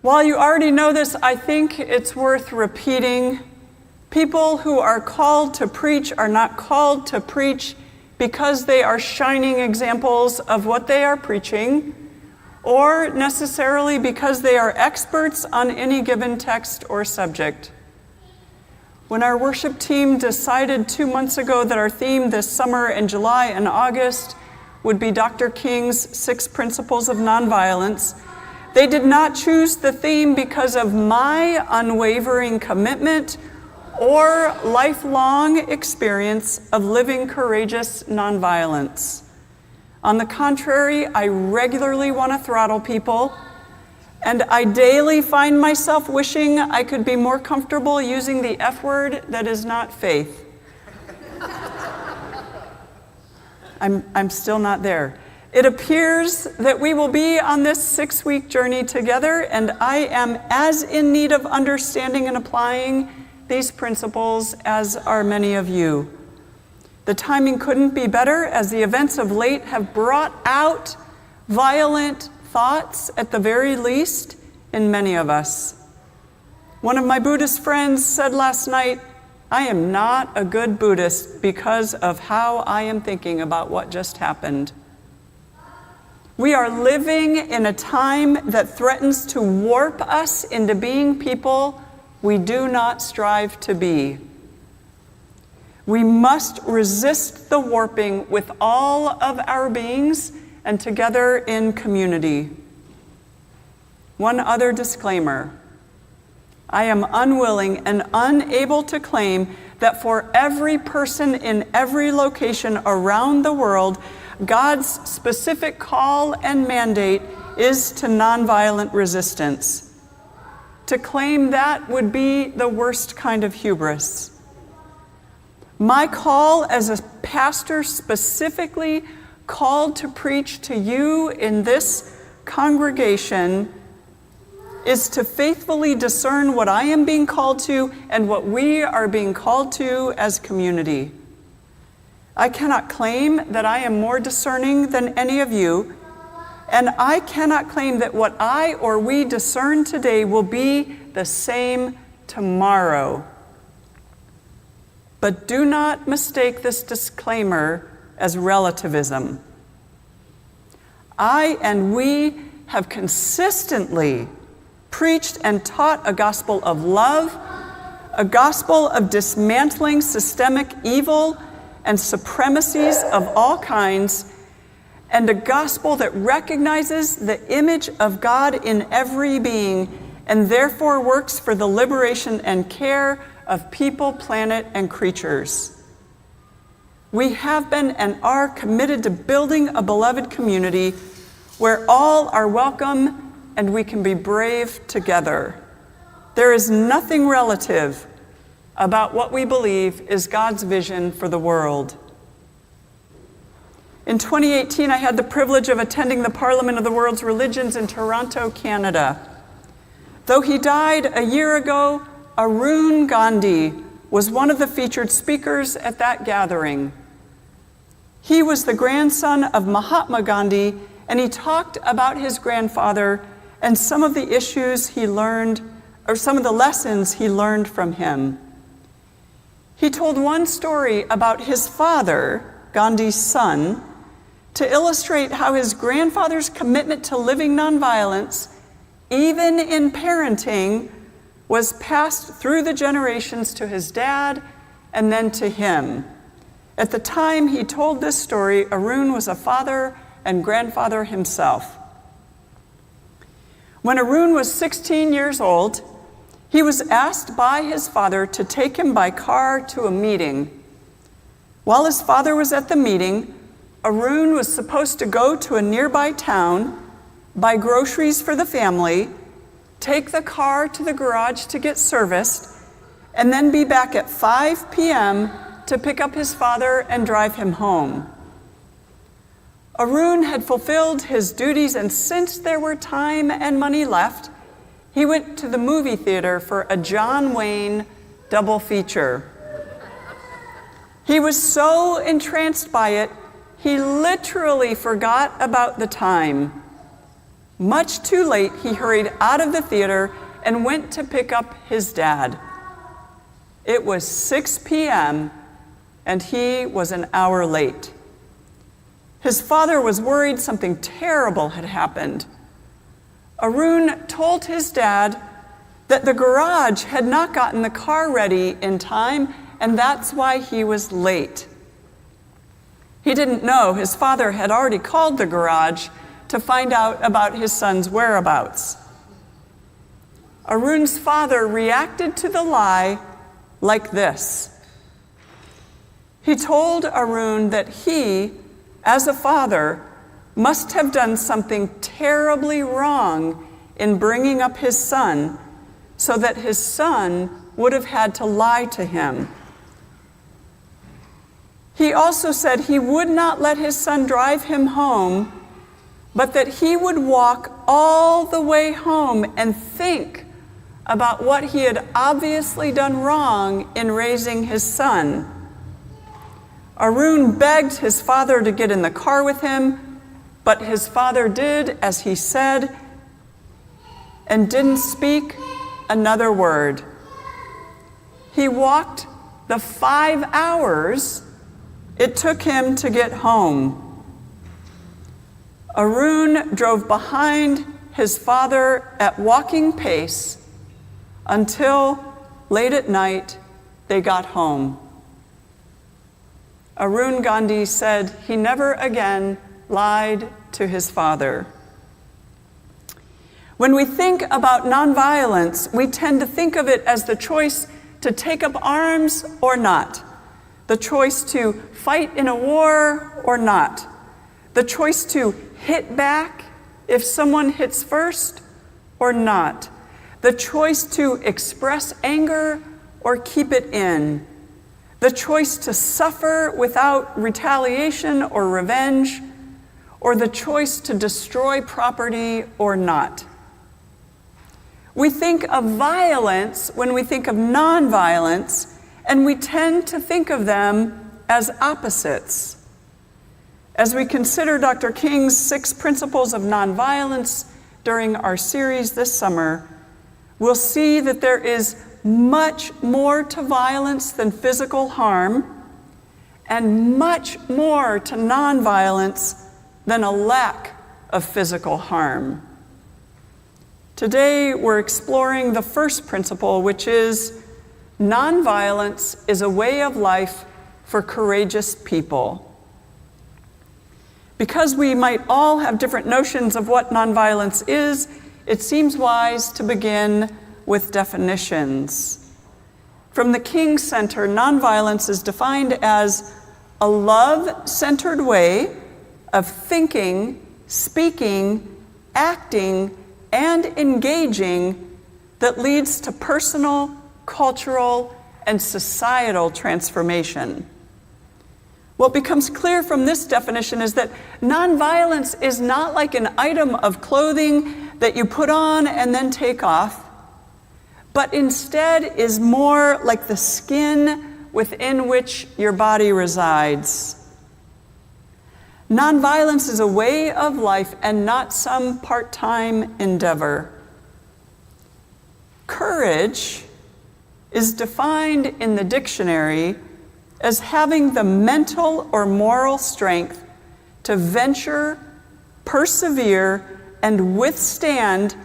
While you already know this, I think it's worth repeating. People who are called to preach are not called to preach because they are shining examples of what they are preaching, or necessarily because they are experts on any given text or subject. When our worship team decided 2 months ago that our theme this summer in July and August would be Dr. King's 6 Principles of Nonviolence, they did not choose the theme because of my unwavering commitment or lifelong experience of living courageous nonviolence. On the contrary, I regularly want to throttle people, and I daily find myself wishing I could be more comfortable using the F word that is not faith. I'm still not there. It appears that we will be on this 6-week journey together, and I am as in need of understanding and applying these principles as are many of you. The timing couldn't be better, as the events of late have brought out violent thoughts, at the very least, in many of us. One of my Buddhist friends said last night, "I am not a good Buddhist because of how I am thinking about what just happened." We are living in a time that threatens to warp us into being people we do not strive to be. We must resist the warping with all of our beings and together in community. One other disclaimer. I am unwilling and unable to claim that for every person in every location around the world, God's specific call and mandate is to nonviolent resistance. To claim that would be the worst kind of hubris. My call as a pastor, specifically called to preach to you in this congregation, is to faithfully discern what I am being called to and what we are being called to as community. I cannot claim that I am more discerning than any of you, and I cannot claim that what I or we discern today will be the same tomorrow. But do not mistake this disclaimer as relativism. I and we have consistently preached and taught a gospel of love, a gospel of dismantling systemic evil and supremacies of all kinds, and a gospel that recognizes the image of God in every being and therefore works for the liberation and care of people, planet, and creatures. We have been and are committed to building a beloved community where all are welcome and we can be brave together. There is nothing relative about what we believe is God's vision for the world. In 2018, I had the privilege of attending the Parliament of the World's Religions in Toronto, Canada. Though he died a year ago, Arun Gandhi was one of the featured speakers at that gathering. He was the grandson of Mahatma Gandhi, and he talked about his grandfather and some of the issues he learned, or some of the lessons he learned from him. He told one story about his father, Gandhi's son, to illustrate how his grandfather's commitment to living nonviolence, even in parenting, was passed through the generations to his dad and then to him. At the time he told this story, Arun was a father and grandfather himself. When Arun was 16 years old, he was asked by his father to take him by car to a meeting. While his father was at the meeting, Arun was supposed to go to a nearby town, buy groceries for the family, take the car to the garage to get serviced, and then be back at 5 p.m. to pick up his father and drive him home. Arun had fulfilled his duties, and since there were time and money left, he went to the movie theater for a John Wayne double feature. He was so entranced by it, he literally forgot about the time. Much too late, he hurried out of the theater and went to pick up his dad. It was 6 p.m., and he was an hour late. His father was worried something terrible had happened. Arun told his dad that the garage had not gotten the car ready in time, and that's why he was late. He didn't know his father had already called the garage to find out about his son's whereabouts. Arun's father reacted to the lie like this. He told Arun that he, as a father, must have done something terribly wrong in bringing up his son, so that his son would have had to lie to him. He also said he would not let his son drive him home, but that he would walk all the way home and think about what he had obviously done wrong in raising his son. Arun begged his father to get in the car with him, but his father did as he said and didn't speak another word. He walked the 5 hours it took him to get home. Arun drove behind his father at walking pace until late at night they got home. Arun Gandhi said he never again lied to his father. When we think about nonviolence, we tend to think of it as the choice to take up arms or not, the choice to fight in a war or not, the choice to hit back if someone hits first or not, the choice to express anger or keep it in, the choice to suffer without retaliation or revenge, or the choice to destroy property or not. We think of violence when we think of nonviolence, and we tend to think of them as opposites. As we consider Dr. King's 6 principles of nonviolence during our series this summer, we'll see that there is much more to violence than physical harm, and much more to nonviolence than a lack of physical harm. Today, we're exploring the first principle, which is nonviolence is a way of life for courageous people. Because we might all have different notions of what nonviolence is, it seems wise to begin with definitions. From the King Center, nonviolence is defined as a love-centered way of thinking, speaking, acting, and engaging that leads to personal, cultural, and societal transformation. What becomes clear from this definition is that nonviolence is not like an item of clothing that you put on and then take off, but instead is more like the skin within which your body resides. Nonviolence is a way of life and not some part-time endeavor. Courage is defined in the dictionary as having the mental or moral strength to venture, persevere, and withstand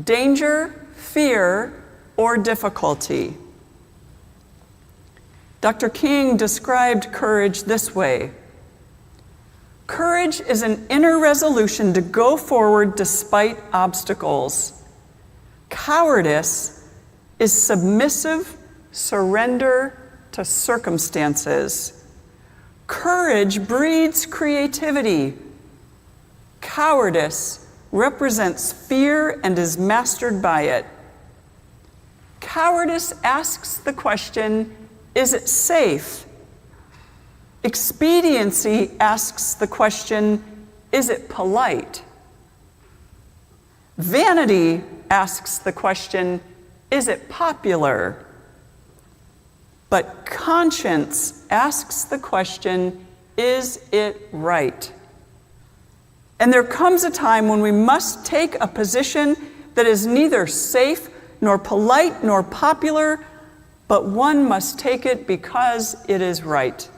danger, fear, or difficulty. Dr. King described courage this way: courage is an inner resolution to go forward despite obstacles. Cowardice is submissive surrender to circumstances. Courage breeds creativity. Cowardice represents fear and is mastered by it. Cowardice asks the question, is it safe? Expediency asks the question, is it polite? Vanity asks the question, is it popular? But conscience asks the question, is it right? And there comes a time when we must take a position that is neither safe, nor polite, nor popular, but one must take it because it is right.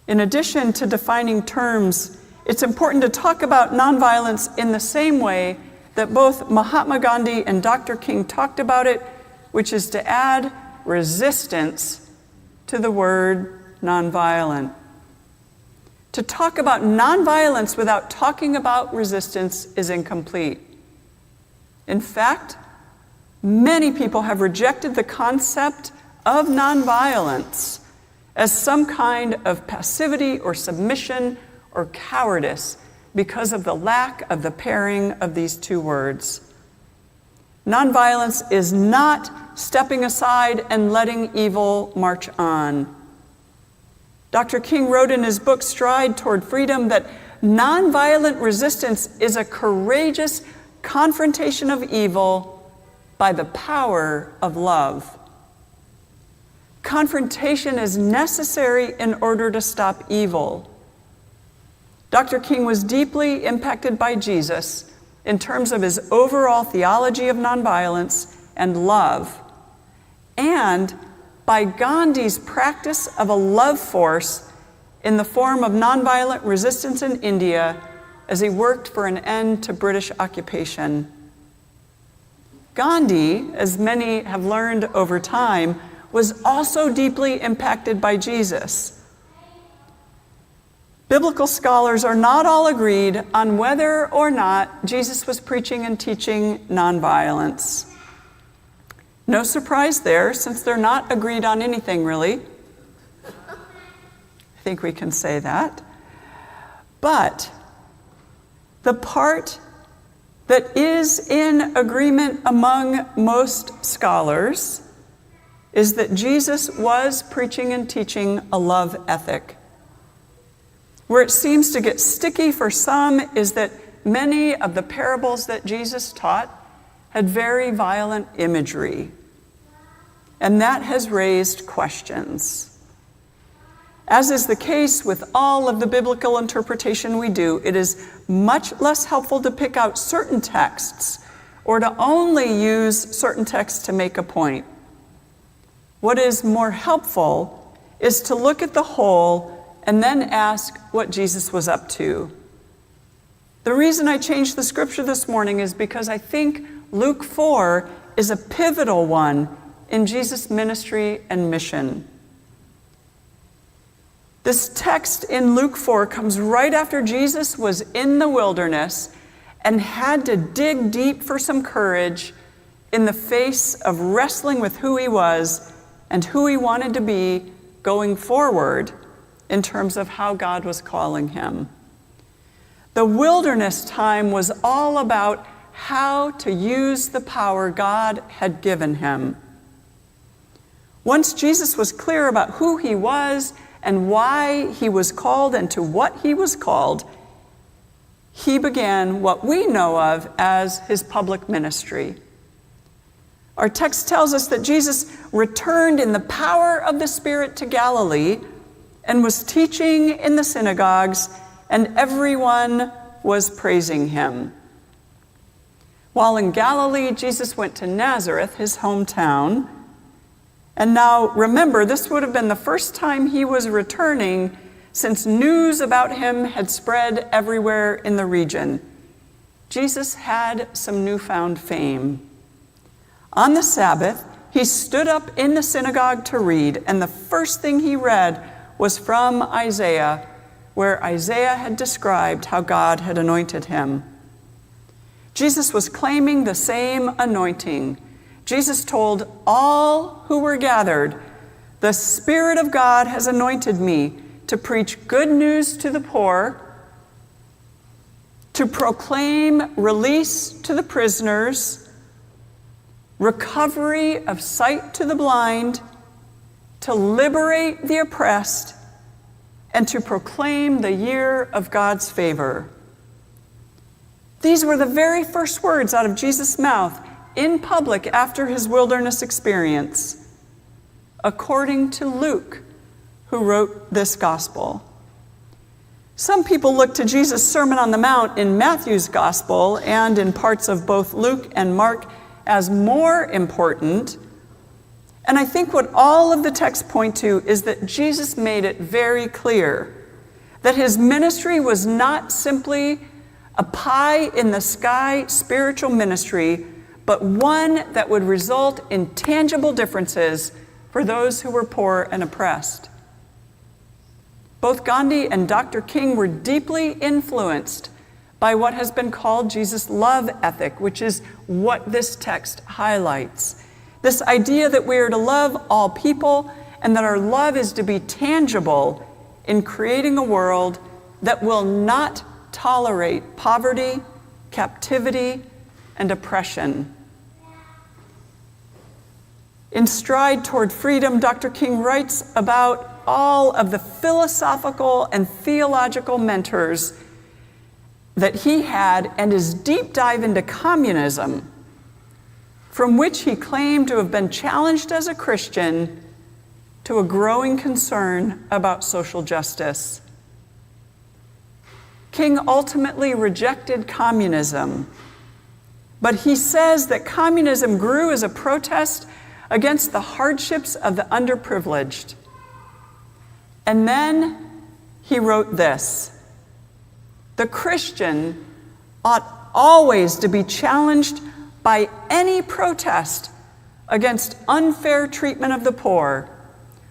In addition to defining terms, it's important to talk about nonviolence in the same way that both Mahatma Gandhi and Dr. King talked about it, which is to add resistance to the word nonviolent. To talk about nonviolence without talking about resistance is incomplete. In fact, many people have rejected the concept of nonviolence as some kind of passivity or submission or cowardice because of the lack of the pairing of these two words. Nonviolence is not stepping aside and letting evil march on. Dr. King wrote in his book, Stride Toward Freedom, that nonviolent resistance is a courageous confrontation of evil by the power of love. Confrontation is necessary in order to stop evil. Dr. King was deeply impacted by Jesus in terms of his overall theology of nonviolence and love, and by Gandhi's practice of a love force in the form of nonviolent resistance in India as he worked for an end to British occupation. Gandhi, as many have learned over time, was also deeply impacted by Jesus. Biblical scholars are not all agreed on whether or not Jesus was preaching and teaching nonviolence. No surprise there, since they're not agreed on anything, really. I think we can say that. But the part that is in agreement among most scholars is that Jesus was preaching and teaching a love ethic. Where it seems to get sticky for some is that many of the parables that Jesus taught had very violent imagery, and that has raised questions. As is the case with all of the biblical interpretation we do, it is much less helpful to pick out certain texts or to only use certain texts to make a point. What is more helpful is to look at the whole and then ask what Jesus was up to. The reason I changed the scripture this morning is because I think Luke 4 is a pivotal one in Jesus' ministry and mission. This text in Luke 4 comes right after Jesus was in the wilderness and had to dig deep for some courage in the face of wrestling with who he was and who he wanted to be going forward in terms of how God was calling him. The wilderness time was all about how to use the power God had given him. Once Jesus was clear about who he was and why he was called and to what he was called, he began what we know of as his public ministry. Our text tells us that Jesus returned in the power of the Spirit to Galilee and was teaching in the synagogues, and everyone was praising him. While in Galilee, Jesus went to Nazareth, his hometown. And now, remember, this would have been the first time he was returning since news about him had spread everywhere in the region. Jesus had some newfound fame. On the Sabbath, he stood up in the synagogue to read, and the first thing he read was from Isaiah, where Isaiah had described how God had anointed him. Jesus was claiming the same anointing. Jesus told all who were gathered, "The Spirit of God has anointed me to preach good news to the poor, to proclaim release to the prisoners, recovery of sight to the blind, to liberate the oppressed, and to proclaim the year of God's favor." These were the very first words out of Jesus' mouth in public after his wilderness experience, according to Luke, who wrote this gospel. Some people look to Jesus' Sermon on the Mount in Matthew's Gospel and in parts of both Luke and Mark as more important. And I think what all of the texts point to is that Jesus made it very clear that his ministry was not simply a pie-in-the-sky spiritual ministry, but one that would result in tangible differences for those who were poor and oppressed. Both Gandhi and Dr. King were deeply influenced by what has been called Jesus' love ethic, which is what this text highlights. This idea that we are to love all people and that our love is to be tangible in creating a world that will not tolerate poverty, captivity, and oppression. In Stride Toward Freedom, Dr. King writes about all of the philosophical and theological mentors that he had and his deep dive into communism, from which he claimed to have been challenged as a Christian to a growing concern about social justice. King ultimately rejected communism, but he says that communism grew as a protest against the hardships of the underprivileged. And then he wrote this: "The Christian ought always to be challenged by any protest against unfair treatment of the poor,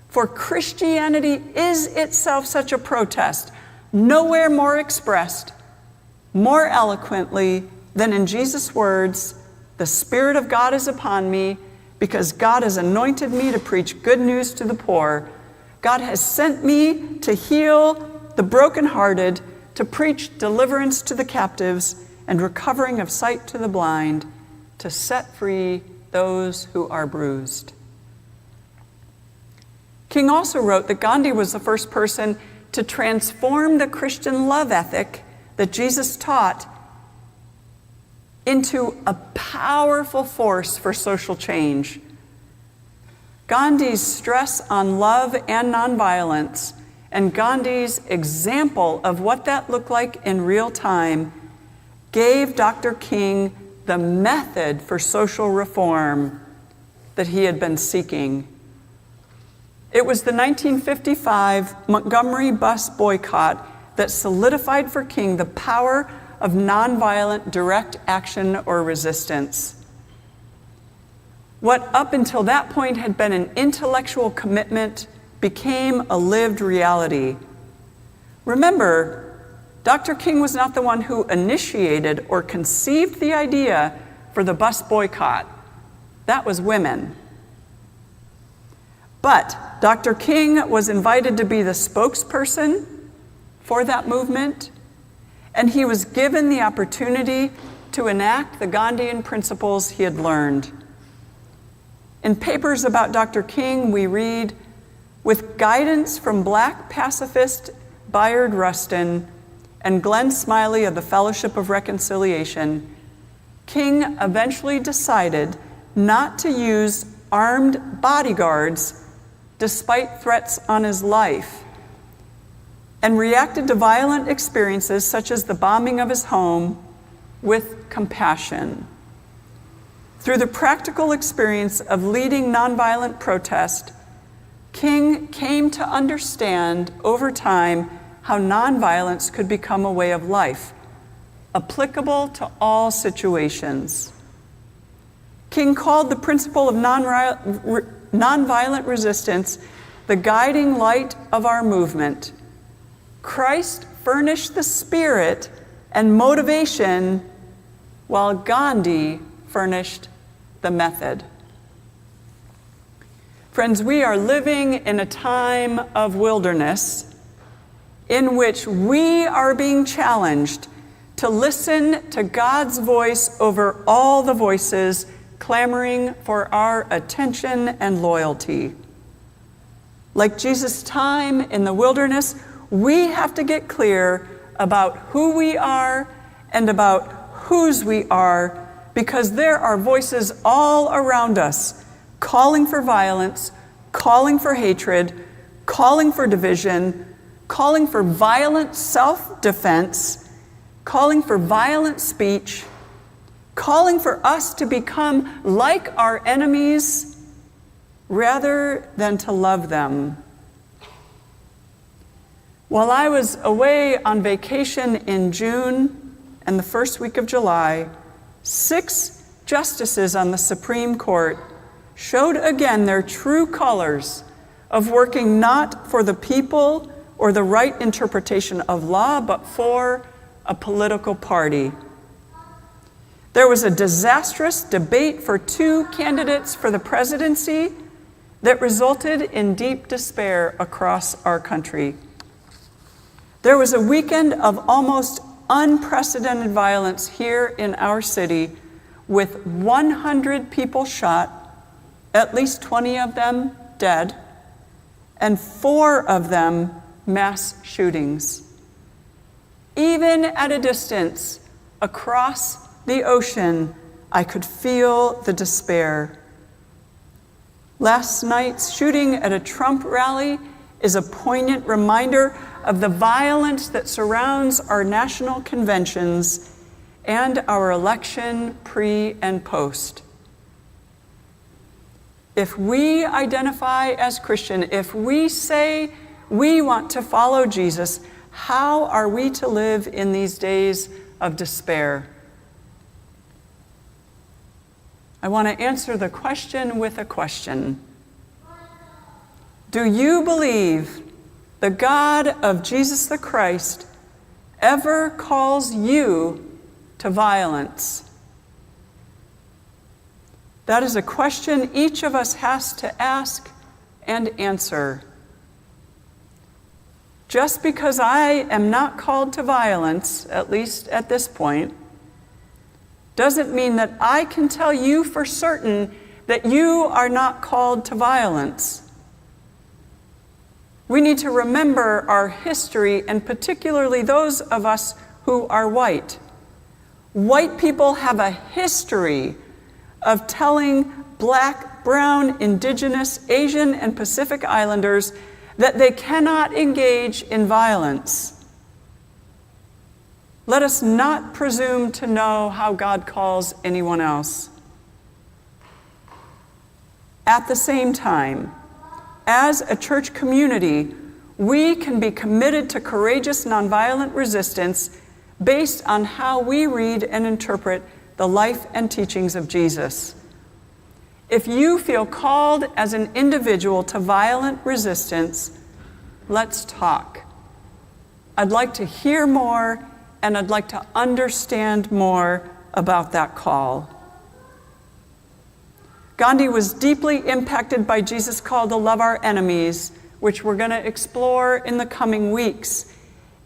for Christianity is itself such a protest, nowhere more expressed, more eloquently than in Jesus' words, 'The Spirit of God is upon me, because God has anointed me to preach good news to the poor. God has sent me to heal the brokenhearted, to preach deliverance to the captives, and recovering of sight to the blind, to set free those who are bruised." King also wrote that Gandhi was the first person to transform the Christian love ethic that Jesus taught into a powerful force for social change. Gandhi's stress on love and nonviolence, and Gandhi's example of what that looked like in real time, gave Dr. King the method for social reform that he had been seeking. It was the 1955 Montgomery bus boycott that solidified for King the power of nonviolent direct action or resistance. What up until that point had been an intellectual commitment became a lived reality. Remember, Dr. King was not the one who initiated or conceived the idea for the bus boycott. That was women. But Dr. King was invited to be the spokesperson for that movement, and he was given the opportunity to enact the Gandhian principles he had learned. In papers about Dr. King, we read, "With guidance from Black pacifist Bayard Rustin and Glenn Smiley of the Fellowship of Reconciliation, King eventually decided not to use armed bodyguards despite threats on his life, and reacted to violent experiences such as the bombing of his home with compassion. Through the practical experience of leading nonviolent protest, King came to understand over time how nonviolence could become a way of life, applicable to all situations. King called the principle of nonviolent resistance the guiding light of our movement. Christ furnished the spirit and motivation, while Gandhi furnished the method." Friends, we are living in a time of wilderness in which we are being challenged to listen to God's voice over all the voices clamoring for our attention and loyalty. Like Jesus' time in the wilderness, we have to get clear about who we are and about whose we are, because there are voices all around us calling for violence, calling for hatred, calling for division, calling for violent self-defense, calling for violent speech, calling for us to become like our enemies rather than to love them. While I was away on vacation in June and the first week of July, 6 justices on the Supreme Court showed again their true colors of working not for the people or the right interpretation of law, but for a political party. There was a disastrous debate for 2 candidates for the presidency that resulted in deep despair across our country. There was a weekend of almost unprecedented violence here in our city, with 100 people shot, at least 20 of them dead, and 4 of them mass shootings. Even at a distance across the ocean, I could feel the despair. Last night's shooting at a Trump rally is a poignant reminder of the violence that surrounds our national conventions and our election pre and post. If we identify as Christian, if we say we want to follow Jesus, how are we to live in these days of despair? I want to answer the question with a question. Do you believe the God of Jesus the Christ ever calls you to violence? That is a question each of us has to ask and answer. Just because I am not called to violence, at least at this point, doesn't mean that I can tell you for certain that you are not called to violence. We need to remember our history, and particularly those of us who are white. White people have a history of telling Black, brown, indigenous, Asian, and Pacific Islanders that they cannot engage in violence. Let us not presume to know how God calls anyone else. At the same time, as a church community, we can be committed to courageous nonviolent resistance based on how we read and interpret the life and teachings of Jesus. If you feel called as an individual to violent resistance, let's talk. I'd like to hear more, and I'd like to understand more about that call. Gandhi was deeply impacted by Jesus' call to love our enemies, which we're going to explore in the coming weeks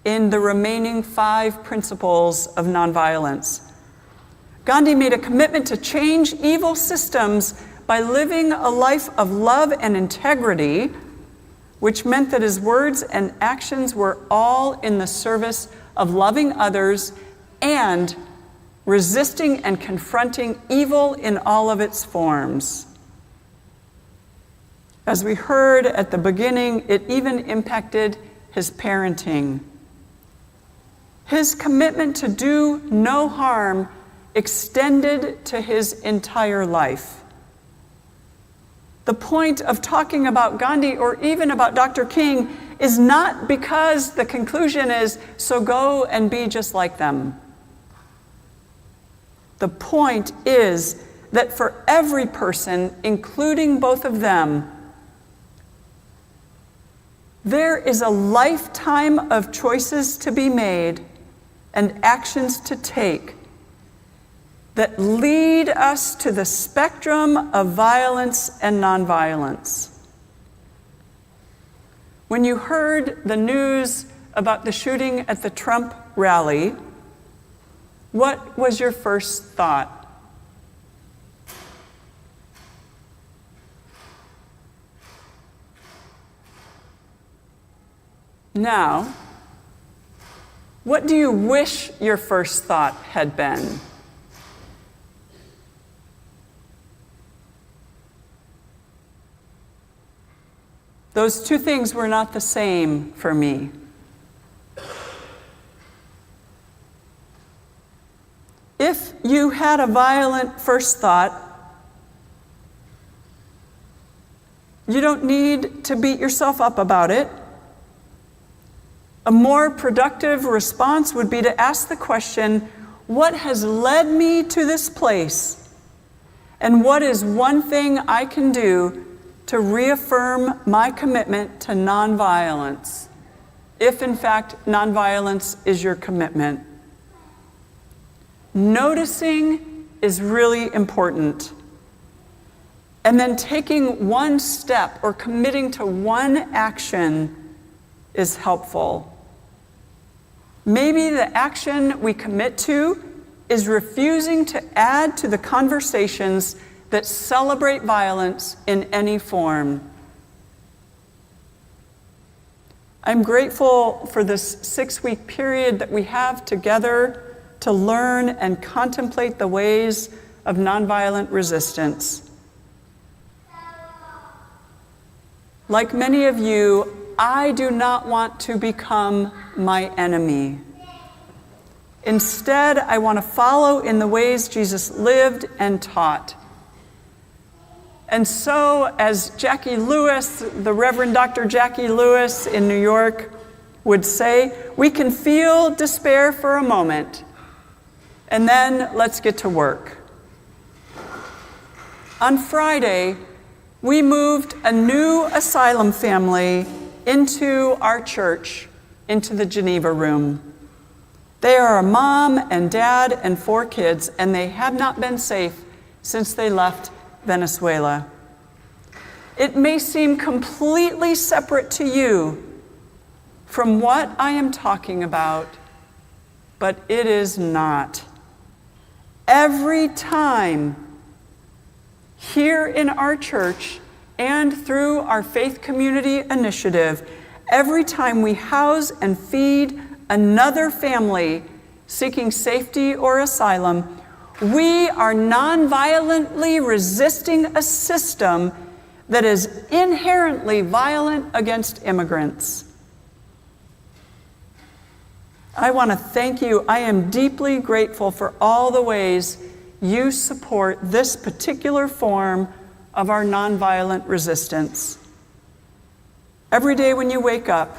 in the remaining 5 principles of nonviolence. Gandhi made a commitment to change evil systems by living a life of love and integrity, which meant that his words and actions were all in the service of loving others and resisting and confronting evil in all of its forms. As we heard at the beginning, it even impacted his parenting. His commitment to do no harm extended to his entire life. The point of talking about Gandhi or even about Dr. King is not because the conclusion is, so go and be just like them. The point is that for every person, including both of them, there is a lifetime of choices to be made and actions to take that lead us to the spectrum of violence and nonviolence. When you heard the news about the shooting at the Trump rally, what was your first thought? Now, what do you wish your first thought had been? Those 2 things were not the same for me. had a violent first thought, you don't need to beat yourself up about it. A more productive response would be to ask the question, what has led me to this place? And what is one thing I can do to reaffirm my commitment to nonviolence, if in fact nonviolence is your commitment? Noticing is really important. And then taking one step or committing to one action is helpful. Maybe the action we commit to is refusing to add to the conversations that celebrate violence in any form. I'm grateful for this 6-week period that we have together to learn and contemplate the ways of nonviolent resistance. Like many of you, I do not want to become my enemy. Instead, I want to follow in the ways Jesus lived and taught. And so, as Jackie Lewis, the Reverend Dr. Jackie Lewis in New York would say, we can feel despair for a moment, and then let's get to work. On Friday, we moved a new asylum family into our church, into the Geneva room. They are a mom and dad and 4 kids, and they have not been safe since they left Venezuela. It may seem completely separate to you from what I am talking about, but it is not. Every time here in our church and through our Faith Community Initiative, every time we house and feed another family seeking safety or asylum, we are nonviolently resisting a system that is inherently violent against immigrants. I want to thank you. I am deeply grateful for all the ways you support this particular form of our nonviolent resistance. Every day when you wake up,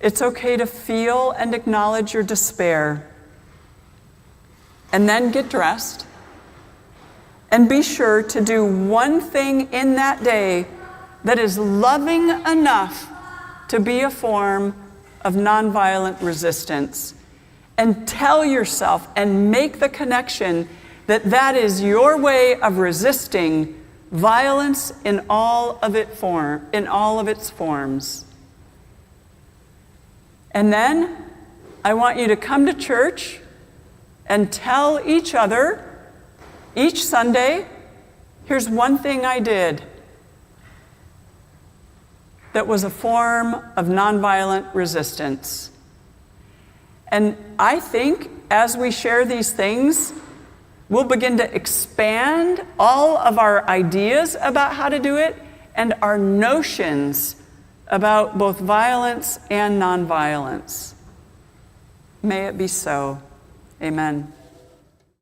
it's okay to feel and acknowledge your despair, and then get dressed and be sure to do one thing in that day that is loving enough to be a form of nonviolent resistance. And tell yourself and make the connection that that is your way of resisting violence in all of its forms. And then I want you to come to church and tell each other each Sunday, here's one thing I did that was a form of nonviolent resistance. And I think as we share these things, we'll begin to expand all of our ideas about how to do it and our notions about both violence and nonviolence. May it be so. Amen.